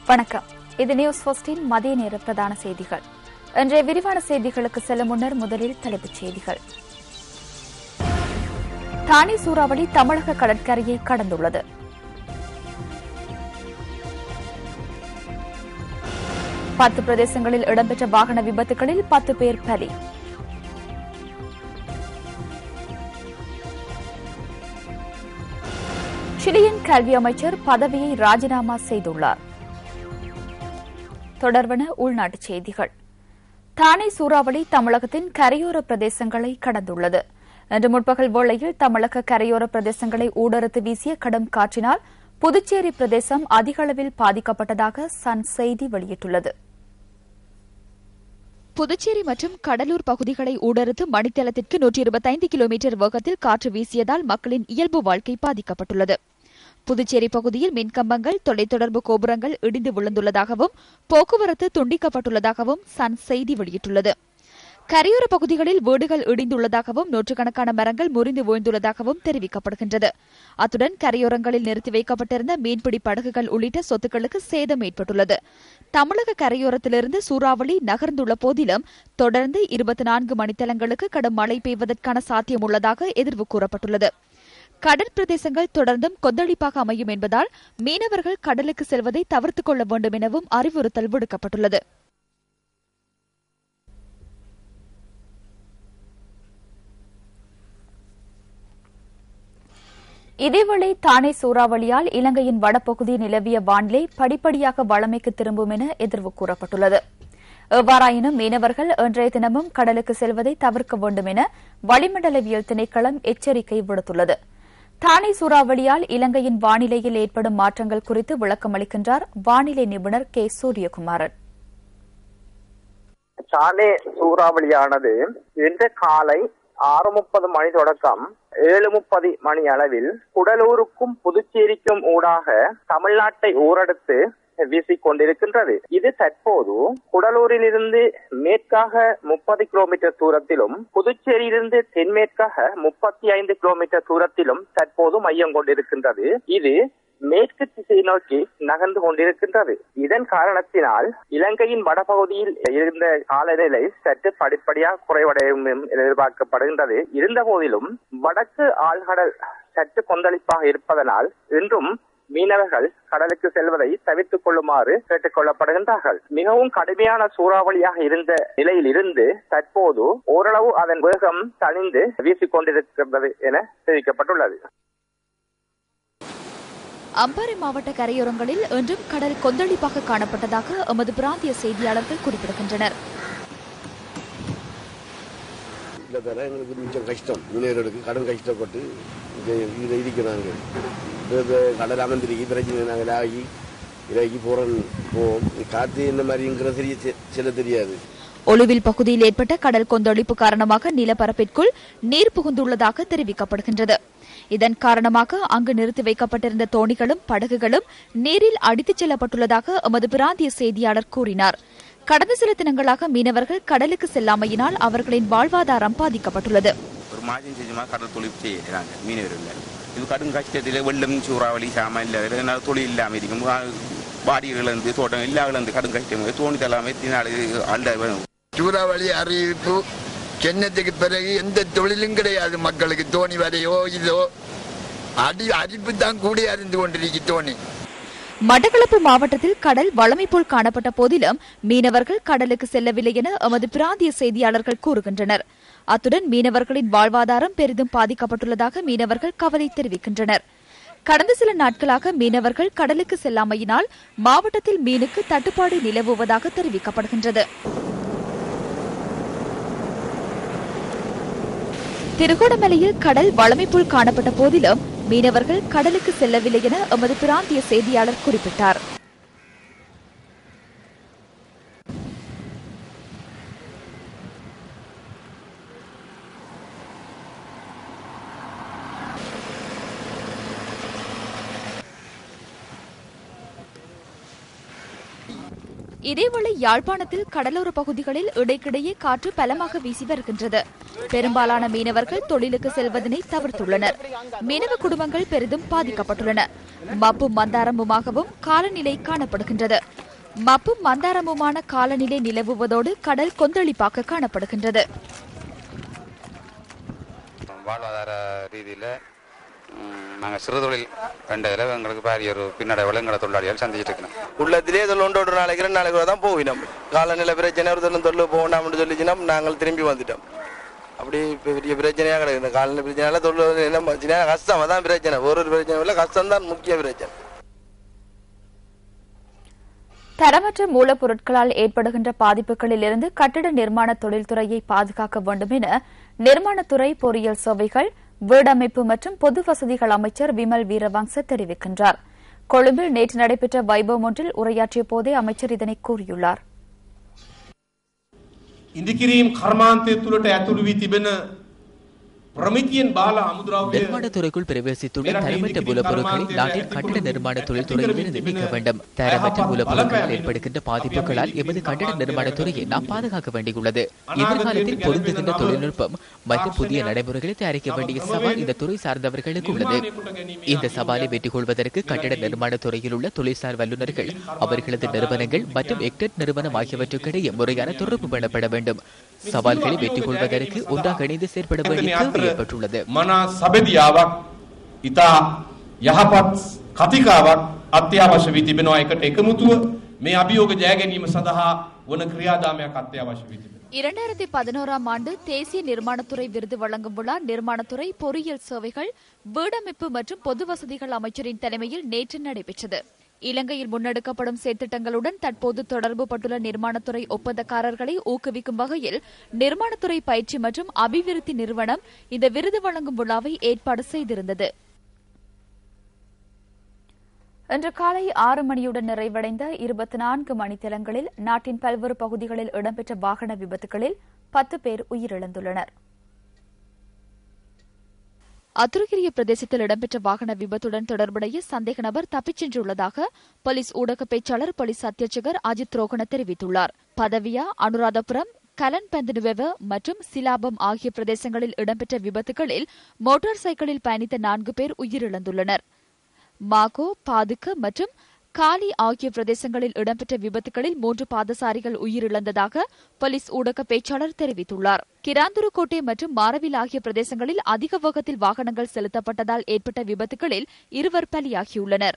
வணக்கம். இது நியூஸ் ஃபர்ஸ்டின் மதிய நேர பிரதான செய்திகள். இன்றைய விரிவான செய்திகளுக்கு செல்லும் முன்னர் முதலில் தலைப்புச் செய்திகள். தானே சூறாவளி தமிழக கடற்கரையை கடந்துள்ளது. பத்து பிரதேசங்களில் இடம்பெற்ற வாகன விபத்துகளில் 10 பேர் பலி. சிலியன் கல்வி அமைச்சர் பதவியை ராஜினாமா செய்துள்ளார். தொடர்வன உள்நாட்டுச் செய்திகள். தானே சூறாவளி தமிழகத்தின் கரையோர பிரதேசங்களை கடந்துள்ளது. இன்று முற்பகல் வேளையில் தமிழக கரையோர பிரதேசங்களை ஊடறுத்து வீசிய கடும் காற்றினால் புதுச்சேரி பிரதேசம் அதிக அளவில் பாதிக்கப்பட்டதாக சன் செய்தி வெளியிட்டுள்ளது. புதுச்சேரி மற்றும் கடலூர் பகுதிகளை ஊடறுத்து மணித்தளத்திற்கு 125 கிலோமீட்டர் வேகத்தில் காற்று வீசியதால் மக்களின் இயல்பு வாழ்க்கை பாதிக்கப்பட்டுள்ளது. புதுச்சேரி பகுதியில் மின்கம்பங்கள், தொலைத்தொடர்பு கோபுரங்கள் இடிந்து விழுந்துள்ளதாகவும் போக்குவரத்து துண்டிக்கப்பட்டுள்ளதாகவும் சன் செய்தி வெளியிட்டுள்ளது. கரையோர பகுதிகளில் வீடுகள் இடிந்துள்ளதாகவும் நூற்றுக்கணக்கான மரங்கள் முறிந்து வீழ்ந்துள்ளதாகவும் தெரிவிக்கப்படுகின்றது. அத்துடன் கரையோரங்களில் நிறுத்தி வைக்கப்பட்டிருந்த மீன்பிடி படகுகள் உள்ளிட்ட சொத்துக்களுக்கு சேதம் ஏற்பட்டுள்ளது. தமிழக கரையோரத்திலிருந்து சூறாவளி நகர்ந்துள்ள போதிலும் தொடர்ந்து 24 மணித்தளங்களுக்கு கடும் மழை பெய்வதற்கான சாத்தியம் உள்ளதாக எதிர்வு கூறப்பட்டுள்ளது. கடற்பிரதேசங்கள் தொடர்ந்தும் கொந்தளிப்பாக அமையும் என்பதால் மீனவர்கள் கடலுக்கு செல்வதை தவிர்த்துக் கொள்ள வேண்டும் எனவும் அறிவுறுத்தல் விடுக்கப்பட்டுள்ளது. இதேவேளை தானே சூறாவளியால் இலங்கையின் வடபகுதி நிலவிய வானிலை படிப்படியாக வழமைக்கு திரும்பும் என எதிர்வு கூறப்பட்டுள்ளது. எவ்வாறாயினும் மீனவர்கள் இன்றைய தினமும் கடலுக்கு செல்வதை தவிர்க்க வேண்டும் என வளிமண்டலவியல் திணைக்களம் எச்சரிக்கை விடுத்துள்ளது. தானே சூறாவளியால் இலங்கையின் வானிலையில் ஏற்படும் மாற்றங்கள் குறித்து விளக்கம் அளிக்கின்றார் வானிலை நிபுணர் கே. சூரியகுமாரன். தானே சூறாவளியானது இன்று காலை 6:30 மணி தொடக்கம் 7:30 மணி அளவில் குடலூருக்கும் புதுச்சேரிக்கும் ஊடாக தமிழ்நாட்டை ஊரடுத்து வீசிக்கொண்டிருக்கின்றது. இது தற்போது குடலூரிலிருந்து மேற்காக 30 கிலோமீட்டர் தூரத்திலும் புதுச்சேரியிலிருந்து தென்மேற்காக 35 கிலோமீட்டர் தூரத்திலும் தற்போது மையம் கொண்டிருக்கின்றது. இது மேற்கு திசை நோக்கி நகர்ந்து கொண்டிருக்கின்றது. இதன் காரணத்தினால் இலங்கையின் வடபகுதியில் இருந்த காலநிலை சற்று படிப்படியாக குறைவடையும் எதிர்பார்க்கப்படுகின்றது. இருந்த போதிலும் வடக்கு ஆழ்கடல் சற்று கொந்தளிப்பாக இருப்பதனால் இன்றும் மீனவர்கள் கடலுக்கு செல்வதை தவிர்த்துக் கொள்ளுமாறு கேட்டுக் கொள்ளப்படுகின்றார்கள். மிகவும் கடுமையான சூறாவளியாக இருந்த நிலையில் இருந்து தற்போது ஓரளவு அதன் வேகம் தணிந்து வீசிக்கொண்டிருக்கிறது என தெரிவிக்கப்பட்டுள்ளது. அம்பாறை மாவட்ட கரையோரங்களில் இன்றும் கடல் கொந்தளிப்பாக காணப்பட்டதாக எமது பிராந்திய செய்தியாளர்கள் குறிப்பிடுகின்றனர். எங்களுக்கு கொஞ்சம் கஷ்டம், மீனவர்களுக்கு கடன் கஷ்டப்பட்டு இருக்கிறாங்க. கடல் அமர்ந்திருக்கி பிரச்சனை நாங்கள் ஆகி இறக்கி போவோம். காற்று என்ன மாதிரிங்கிற சில தெரியாது. ஒலுவில் பகுதியில் ஏற்பட்ட கடல் கொந்தளிப்பு காரணமாக நிலப்பரப்பிற்குள் நீர் புகுந்துள்ளதாக தெரிவிக்கப்படுகின்றது. இதன் காரணமாக அங்கு நிறுத்தி வைக்கப்பட்டிருந்த தோணிகளும் படகுகளும் நீரில் அடித்துச் செல்லப்பட்டுள்ளதாக எமது பிராந்திய செய்தியாளர் கூறினார். கடந்த சில தினங்களாக மீனவர்கள் கடலுக்கு செல்லாமையினால் அவர்களின் வாழ்வாதாரம் பாதிக்கப்பட்டுள்ளது. ஒரு மாதம் செஞ்சமாக கடல் தொழில் செய்யறாங்க மீனவர்கள். இது கடும் கஷ்டத்தில் வெள்ளம் சூறாவளி சாமான் இல்லாத தொழில் இல்லாமல் இருக்கும். வாடிகள் இருந்து தோட்டம் இல்லாத இருந்து கடும் கஷ்டம். தோணி தள்ளாமை சூறாவளி அறிவிப்பு சென்னத்துக்கு பிறகு எந்த தொழிலும் கிடையாது. மக்களுக்கு தோணி வரையோ இதோ அரிப்பு தான் கூட அறிந்து கொண்டிருக்கு தோணி. மட்டக்களப்பு மாவட்டத்தில் கடல் வளமை போல் காணப்பட்ட போதிலும் மீனவர்கள் கடலுக்கு செல்லவில்லை என எமது பிராந்திய செய்தியாளர்கள் கூறுகின்றனர். அத்துடன் மீனவர்களின் வாழ்வாதாரம் பெரிதும் பாதிக்கப்பட்டுள்ளதாக மீனவர்கள் கவலை தெரிவிக்கின்றனர். கடந்த சில நாட்களாக மீனவர்கள் கடலுக்கு செல்லாமையினால் மாவட்டத்தில் மீனுக்கு தட்டுப்பாடு நிலவுவதாக தெரிவிக்கப்படுகின்றது. திருகோணமலையில் கடல் வளமை போல் காணப்பட்ட போதிலும் மீனவர்கள் கடலுக்கு செல்லவில்லை என எமது பிராந்திய செய்தியாளர் குறிப்பிட்டார். இதேவேளை யாழ்ப்பாணத்தில் கடலோர பகுதிகளில் இடைக்கிடையே காற்று பலமாக வீசி வருகின்றது. பெரும்பாலான மீனவர்கள் தொழிலுக்கு செல்வதனை தவிர்த்துள்ளனர். மீனவ குடும்பங்கள் பெரிதும் பாதிக்கப்பட்டுள்ளன. மப்பும் மந்தாரமுமாகவும் காலநிலை காணப்படுகின்றது. மப்பும் மந்தாரமுமான காலநிலை நிலவுவதோடு கடல் கொந்தளிப்பாக காணப்படுகின்றது. வாழ்வாதார ரீதியில் நாங்கள் சிறு தொழில் வேண்டதில் எங்களுக்கு பாரிய ஒரு பின்னடைவில் எங்களை தொழிலாளிகள் சந்திச்சுட்டு இருக்கணும். உள்ளத்திலே தொழில் ஒரு நாளைக்கு 2 நாளைக்கு தான் போவினோம். காலநிலை பிரச்சனை ஒரு தொழில் போகணும்னு சொல்லிச்சுன்னா நாங்கள் திரும்பி வந்துட்டோம். அப்படி பெரிய பிரச்சனையாக கிடையாது. இந்த காலநிலை பிரச்சனையால தொழில் என்ன பிரச்சனை கஷ்டம் தான் பிரச்சனை. ஒரு பிரச்சனை இல்லை, கஷ்டம்தான் முக்கிய பிரச்சனை. தரமற்ற மூலப்பொருட்களால் ஏற்படுகின்ற பாதிப்புகளில் இருந்து கட்டிட நிர்மாண தொழில்துறையை பாதுகாக்க வேண்டும் என நிர்மாணத்துறை, பொறியியல் சேவைகள், வீடமைப்பு மற்றும் பொது வசதிகள் அமைச்சர் விமல் வீரவங்ச தெரிவிக்கின்றார். கொழும்பில் நேற்று நடைபெற்ற வைபவம் ஒன்றில் உரையாற்றிய போதே அமைச்சர் இதனை கூறியுள்ளார். ඉදිකිරීම් කර්මාන්තය තුළට ඇතුළු වී තිබෙන பிரமித்தியன் பால அமுத்ராவுடைய நிர்மாணத்துறைக்குள் பிரவேசித்துள்ள தரமற்ற மூலப்பொருட்களை நாட்டின் கட்டிட நிர்மாண தொழில்துறையிலிருந்து நீக்க வேண்டும். தரமற்ற மூலப்பொருட்களால் ஏற்படுகின்ற பாதிப்புகளால் எமது கட்டிட நிர்மாணத்துறையை நாம் பாதுகாக்க வேண்டியுள்ளது. எதிர்காலத்தில் பொருந்துகின்ற தொழில்நுட்பம் மற்றும் புதிய நடைமுறைகளை தயாரிக்க வேண்டிய சவால் இந்த துறை சார்ந்தவர்களுக்கு உள்ளது. இந்த சவாலை வெற்றி கொள்வதற்கு கட்டிட நிர்மாண துறையில் உள்ள தொழில்சார் வல்லுநர்கள், அவர்களது நிறுவனங்கள் மற்றும் எக்டெட் நிறுவனம் ஆகியவற்றுக்கிடையே முறையான தொடர்பு பண்ணப்பட வேண்டும். சவால்களை வெற்றி கொள்வதற்கு ஒன்றாக இணைந்து செயற்பட வேண்டிய தேவை ஏற்பட்டுள்ளது. மனா சபதியாවක් ඉතා යහපත් කතිකාවක් අත්‍යවශ්‍ය වී තිබෙනවා. එකට එකමුතුව මේ අභියෝග ජය ගැනීම සඳහා වන ක්‍රියාදාමයක් අත්‍යවශ්‍ය වී තිබෙනවා. 2011ஆம் ஆண்டு தேசிய நிர்மாணத்துறை விருது வழங்கும் விழா நிர்மாணத்துறை, பொறியியல் சேவைகள், வீடமைப்பு மற்றும் பொது வசதிகள் அமைச்சரின் தலைமையில் நேற்று நடைபெற்றது. இலங்கையில் முன்னெடுக்கப்படும் செயற்திட்டங்களுடன் தற்போது தொடர்பு பட்டுள்ள நிர்மாணத்துறை ஒப்பந்தக்காரர்களை ஊக்குவிக்கும் வகையில் நிர்மாணத்துறை பயிற்சி மற்றும் அபிவிருத்தி நிறுவனம் இந்த விருது வழங்கும் விழாவை ஏற்பாடு செய்திருந்தது. இன்று காலை 6 மணியுடன் நிறைவடைந்த 24 மணித்தியாலங்களில் நாட்டின் பல்வேறு பகுதிகளில் இடம்பெற்ற வாகன விபத்துகளில் 10 பேர் உயிரிழந்துள்ளனர். அத்துருகிரிய பிரதேசத்தில் இடம்பெற்ற வாகன விபத்துடன் தொடர்புடைய சந்தேக நபர் தப்பிச் சென்றுள்ளதாக போலீஸ் ஊடக பேச்சாளர் போலீஸ் அத்தியட்சகர் அஜித் ரோகன தெரிவித்துள்ளார். பதவியா, அனுராதபுரம், கலன்பந்தனுவெவ மற்றும் சிலாபம் ஆகிய பிரதேசங்களில் இடம்பெற்ற விபத்துகளில் மோட்டார் சைக்கிளில் பயணித்த 4 பேர் உயிரிழந்துள்ளனர். மாகோ, பாதுக்க மற்றும் காலி ஆகிய பிரதேசங்களில் இடம்பெற்ற விபத்துகளில் 3 பாதசாரிகள் உயிரிழந்ததாக போலீஸ் ஊடக பேச்சாளர் தெரிவித்துள்ளார். கிராந்துருக்கோட்டை மற்றும் மாரவில் ஆகிய பிரதேசங்களில் அதிக வேகத்தில் வாகனங்கள் செலுத்தப்பட்டதால் ஏற்பட்ட விபத்துகளில் 2 பலியாகியுள்ளனர்.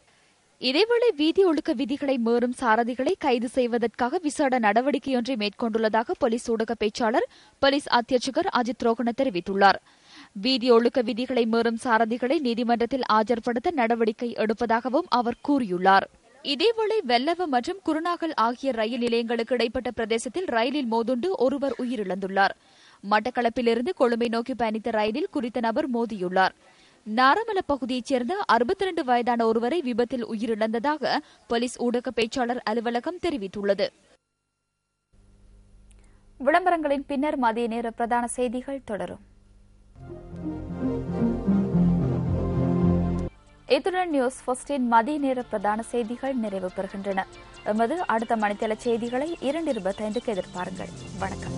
இதேவேளை வீதி ஒழுக்க விதிகளை மீறும் சாரதிகளை கைது செய்வதற்காக விசேட நடவடிக்கையொன்றை மேற்கொண்டுள்ளதாக போலீஸ் ஊடக பேச்சாளர் போலீஸ் அத்தியட்சகர் அஜித் ரோகன தெரிவித்துள்ளார். வீதி ஒழுக்க விதிகளை மீறும் சாரதிகளை நீதிமன்றத்தில் ஆஜர்படுத்த நடவடிக்கை எடுப்பதாகவும் அவர் கூறியுள்ளார். இதேவேளை வெள்ளவ மற்றும் குருநாகல் ஆகிய ரயில் நிலையங்களுக்கு இடைப்பட்ட பிரதேசத்தில் ரயிலில் மோதுண்டு ஒருவர் உயிரிழந்துள்ளார். மட்டக்களப்பிலிருந்து கொழும்பை நோக்கி பயணித்த ரயிலில் குறித்த நபர் மோதியுள்ளார். நாரமல பகுதியைச் சேர்ந்த 62 வயதான ஒருவரை விபத்தில் உயிரிழந்ததாக போலீஸ் ஊடக பேச்சாளர் அலுவலகம் தெரிவித்துள்ளது. விளம்பரங்களின் பின்னர் மதிய நேர பிரதான செய்திகள் தொடரும். இத்துடன் நியூஸ் ஃபர்ஸ்டின் மதிய நேர பிரதான செய்திகள் நிறைவு பெறுகின்றன. எமது அடுத்த மணித்தள செய்திகளை 2:25க்கு எதிர்பாருங்கள். வணக்கம்.